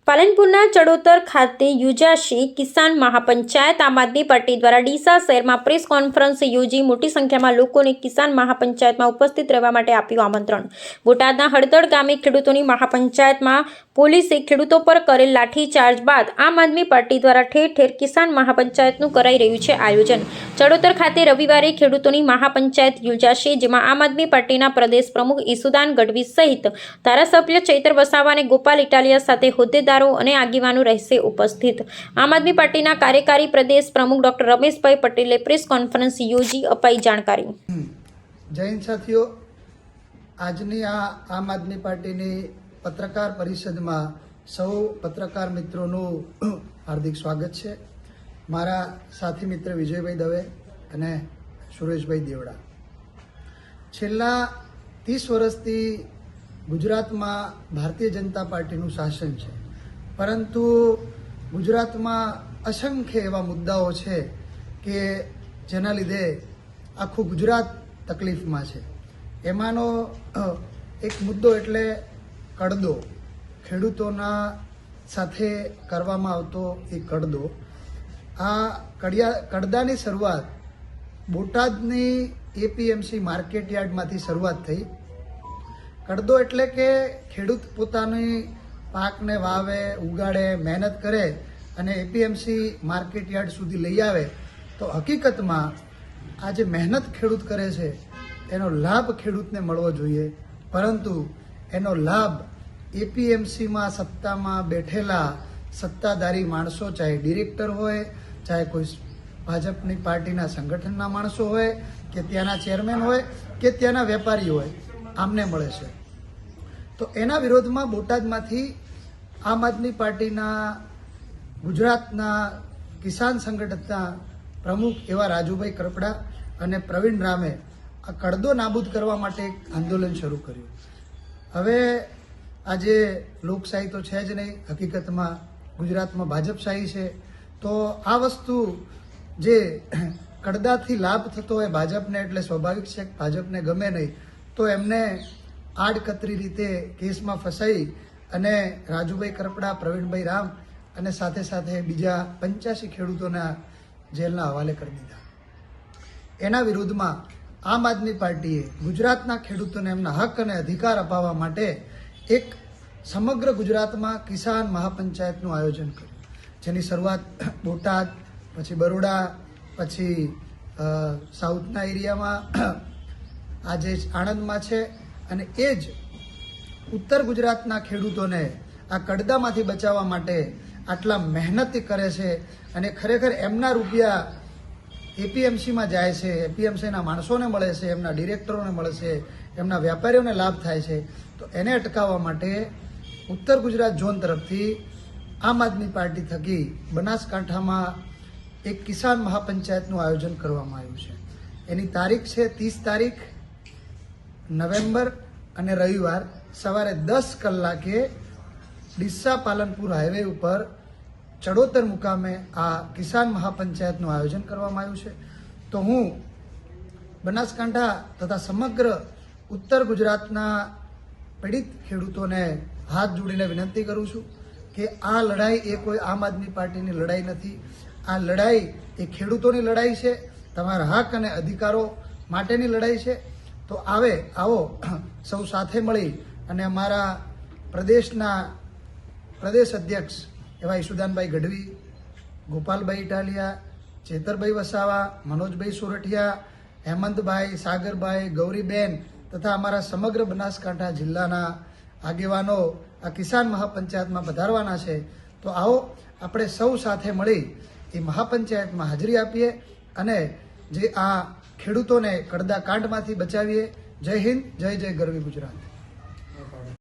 પાલનપુરના ચડોતર ખાતે યોજાશે કિસાન મહાપંચાયત. આમ આદમી પાર્ટી દ્વારા ડીસા શહેરમાં પ્રેસ કોન્ફરન્સ યોજી મોટી સંખ્યામાં લોકોને કિસાન મહાપંચાયતમાં ઉપસ્થિત રહેવા માટે આપ્યું આમંત્રણ. બોટાદના હળદળ ગામે ખેડૂતોની મહાપંચાયતમાં પોલીસે ખેડૂતો પર કરેલ લાઠીચાર્જ બાદ આમ આદમી પાર્ટી દ્વારા ઠેર ઠેર કિસાન મહાપંચાયતનું કરાઈ રહ્યું છે આયોજન. ચડોતર ખાતે રવિવારે ખેડૂતોની મહાપંચાયત યોજાશે, જેમાં આમ આદમી પાર્ટીના પ્રદેશ પ્રમુખ ઈસુદાન ગઢવી સહિત ધારાસભ્ય ચૈતર વસાવા અને ગોપાલ ઇટાલિયા સાથે હોદ્દેદારો અને આગેવાનો રહેશે ઉપસ્થિત. આમ આદમી પાર્ટીના કાર્યકારી પ્રદેશ પ્રમુખ ડોક્ટર રમેશભાઈ પટેલે પ્રેસ કોન્ફરન્સ યોજી અપાઈ જાણકારી. જય હિન્દ સાથીઓ, આજની આ આમ આદમી પાર્ટીની પત્રકાર પરિષદમાં સૌ પત્રકાર મિત્રોનું હાર્દિક સ્વાગત છે. મારા સાથી મિત્ર વિજયભાઈ દવે અને સુરેશભાઈ દેવડા. છેલ્લા 30 વર્ષથી ગુજરાતમાં ભારતીય જનતા પાર્ટીનું શાસન છે, પરંતુ ગુજરાતમાં અસંખ્ય એવા મુદ્દાઓ છે કે જેના લીધે આખું ગુજરાત તકલીફમાં છે. એમાંનો એક મુદ્દો એટલે કડદો, ખેડૂતોના સાથે કરવામાં આવતો એ કડદો. આ કડદાની શરૂઆત બોટાદની એપીએમસી માર્કેટ યાર્ડમાંથી શરૂઆત થઈ. કડદો એટલે કે ખેડૂત પોતાની પાકને વાવે, ઉગાડે, મહેનત કરે અને એપીએમસી માર્કેટ યાર્ડ સુધી લઈ આવે, તો હકીકતમાં આ જે મહેનત ખેડૂત કરે છે એનો લાભ ખેડૂતને મળવો જોઈએ, પરંતુ એનો લાભ એપીએમસીમાં સત્તામાં બેઠેલા સત્તાધારી માણસો, ચાહે ડિરેક્ટર હોય, ચાહે કોઈ ભાજપની પાર્ટીના સંગઠનના માણસો હોય, કે ત્યાંના ચેરમેન હોય, કે ત્યાંના વેપારી હોય, આમને મળે છે. તો એના વિરોધમાં બોટાદમાંથી આમ આદમી પાર્ટીના ગુજરાતના કિસાન સંગઠનના પ્રમુખ એવા રાજુભાઈ કરપડા અને પ્રવીણ રામે આ કડદો નાબૂદ કરવા માટે એક આંદોલન શરૂ કર્યું. હવે આજે લોકશાહી તો છે જ નહીં, હકીકતમાં ગુજરાતમાં ભાજપશાહી છે. તો આ વસ્તુ જે કડદાથી લાભ થતો હોય ભાજપને, એટલે સ્વાભાવિક છે કે ભાજપને ગમે નહીં, તો એમને આડકતરી રીતે કેસમાં ફસાઈ અને રાજુભાઈ કરપડા, પ્રવીણભાઈ રામ અને સાથે સાથે બીજા 85 ખેડૂતોના જેલના હવાલે કરી દીધા. એના વિરુદ્ધમાં આમ આદમી પાર્ટીએ ગુજરાતના ખેડૂતોને એમના હક અને અધિકાર અપાવવા માટે એક સમગ્ર ગુજરાતમાં કિસાન મહાપંચાયતનું આયોજન કર્યું, જેની શરૂઆત બોટાદ, પછી બરોડા, પછી સાઉથના એરિયામાં, આજે આણંદમાં છે. અને એ જ ઉત્તર ગુજરાતના ખેડૂતોને આ કડદામાંથી બચાવવા માટે આટલા મહેનત કરે છે અને ખરેખર એમના રૂપિયા એપીએમસીમાં જાય છે, એપીએમસીના માણસોને મળે છે, એમના ડિરેક્ટરોને મળે છે, એમના વેપારીઓને લાભ થાય છે. તો એને અટકાવવા માટે ઉત્તર ગુજરાત ઝોન તરફથી આમ આદમી પાર્ટી થકી બનાસકાંઠામાં એક કિસાન મહાપંચાયતનું આયોજન કરવામાં આવ્યું છે. એની તારીખ છે 30 તારીખ નવેમ્બર અને રવિવાર સવારે 10 કલાકે ડીસા પાલનપુર હાઈવે ઉપર ચડોતર મુકામે આ કિસાન મહાપંચાયતનું આયોજન કરવામાં આવ્યું છે. તો હું બનાસકાંઠા તથા સમગ્ર ઉત્તર ગુજરાતના પીડિત ખેડૂતોને હાથ જોડીને વિનંતી કરું છું કે આ લડાઈ એ કોઈ આમ આદમી પાર્ટીની લડાઈ નથી. આ લડાઈ એ ખેડૂતોની લડાઈ છે, તમારા હક અને અધિકારો માટેની લડાઈ છે. તો આવો સૌ સાથે મળી અને અમારા પ્રદેશના પ્રદેશ અધ્યક્ષ એવા ઈસુદાનભાઈ ગઢવી, ગોપાલભાઈ ઇટાલિયા, ચેતરભાઈ વસાવા, મનોજભાઈ સોરઠિયા, હેમંતભાઈ, સાગરભાઈ, ગૌરીબેન તથા અમારા સમગ્ર બનાસકાંઠા જિલ્લાના આગેવાનો આ કિસાન મહાપંચાયતમાં પધારવાના છે. તો આવો આપણે સૌ સાથે મળી એ મહાપંચાયતમાં હાજરી આપીએ અને જે આ ખેડૂતોને કડદા કાંડમાંથી બચાવીએ. જય હિન્દ, જય જય ગરવી ગુજરાત.